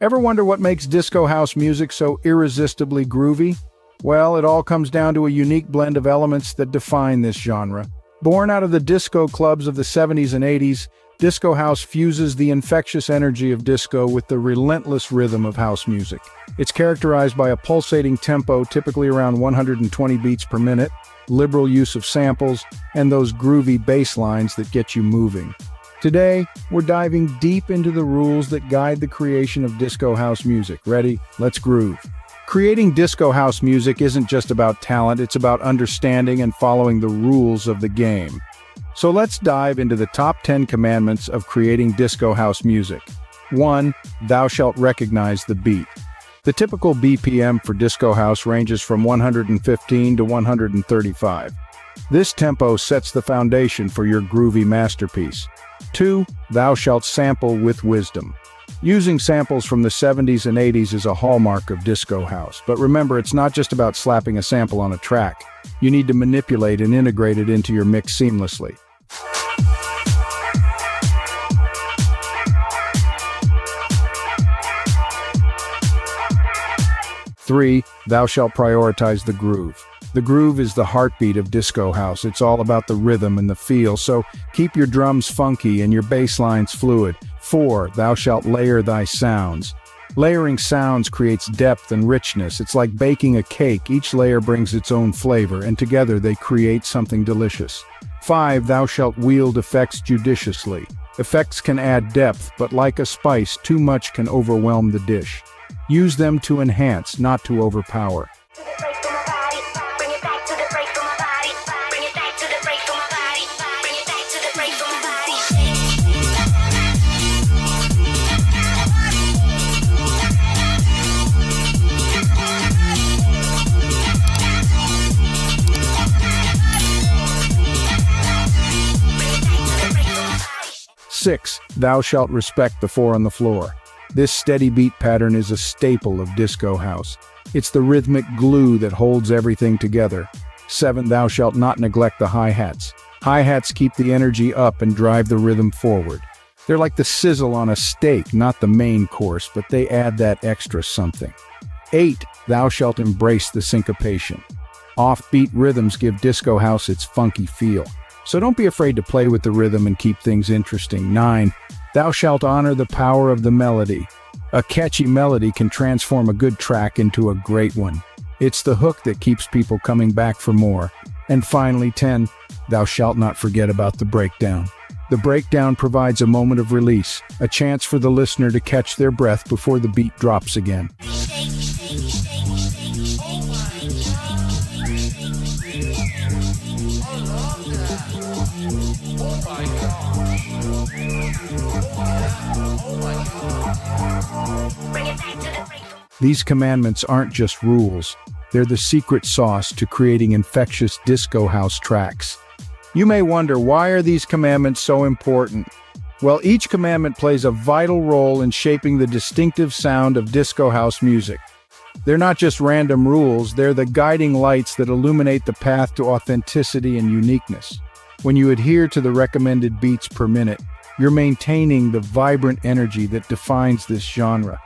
Ever wonder what makes disco house music so irresistibly groovy? Well, it all comes down to a unique blend of elements that define this genre. Born out of the disco clubs of the 70s and 80s, disco house fuses the infectious energy of disco with the relentless rhythm of house music. It's characterized by a pulsating tempo, typically around 120 beats per minute, liberal use of samples, and those groovy bass lines that get you moving. Today, we're diving deep into the rules that guide the creation of disco house music. Ready? Let's groove. Creating disco house music isn't just about talent, it's about understanding and following the rules of the game. So let's dive into the top 10 commandments of creating disco house music. 1. Thou shalt recognize the beat. The typical BPM for disco house ranges from 115 to 135. This tempo sets the foundation for your groovy masterpiece. 2. Thou shalt sample with wisdom. Using samples from the 70s and 80s is a hallmark of disco house, but remember, it's not just about slapping a sample on a track. You need to manipulate and integrate it into your mix seamlessly. 3. Thou shalt prioritize the groove. The groove is the heartbeat of disco house. It's all about the rhythm and the feel, so keep your drums funky and your bass lines fluid. 4. Thou shalt layer thy sounds. Layering sounds creates depth and richness. It's like baking a cake. Each layer brings its own flavor, and together they create something delicious. 5. Thou shalt wield effects judiciously. Effects can add depth, but like a spice, too much can overwhelm the dish. Use them to enhance, not to overpower. 6. Thou shalt respect the four on the floor. This steady beat pattern is a staple of disco house. It's the rhythmic glue that holds everything together. 7. Thou shalt not neglect the hi-hats. Hi-hats keep the energy up and drive the rhythm forward. They're like the sizzle on a steak, not the main course, but they add that extra something. 8. Thou shalt embrace the syncopation. Offbeat rhythms give disco house its funky feel. So don't be afraid to play with the rhythm and keep things interesting. 9. Thou shalt honor the power of the melody. A catchy melody can transform a good track into a great one. It's the hook that keeps people coming back for more. And finally, 10. Thou shalt not forget about the breakdown. The breakdown provides a moment of release, a chance for the listener to catch their breath before the beat drops again. These commandments aren't just rules, they're the secret sauce to creating infectious disco house tracks. You may wonder, why are these commandments so important? Well, each commandment plays a vital role in shaping the distinctive sound of disco house music. They're not just random rules, they're the guiding lights that illuminate the path to authenticity and uniqueness. When you adhere to the recommended beats per minute, you're maintaining the vibrant energy that defines this genre.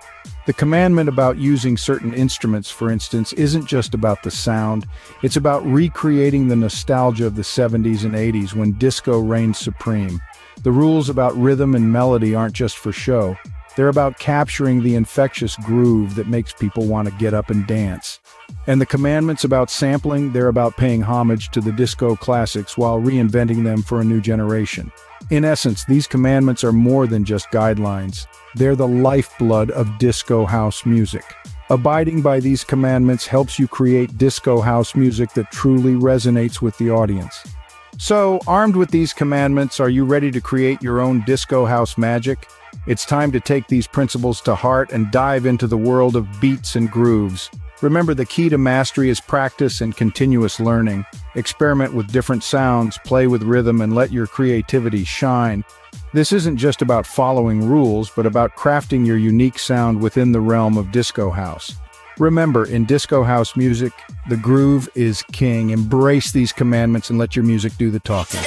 The commandment about using certain instruments, for instance, isn't just about the sound. It's about recreating the nostalgia of the 70s and 80s when disco reigned supreme. The rules about rhythm and melody aren't just for show. They're about capturing the infectious groove that makes people want to get up and dance. And the commandments about sampling, they're about paying homage to the disco classics while reinventing them for a new generation. In essence, these commandments are more than just guidelines. They're the lifeblood of disco house music. Abiding by these commandments helps you create disco house music that truly resonates with the audience. So, armed with these commandments, are you ready to create your own disco house magic? It's time to take these principles to heart and dive into the world of beats and grooves. Remember, the key to mastery is practice and continuous learning. Experiment with different sounds, play with rhythm, and let your creativity shine. This isn't just about following rules, but about crafting your unique sound within the realm of disco house. Remember, in disco house music, the groove is king. Embrace these commandments and let your music do the talking.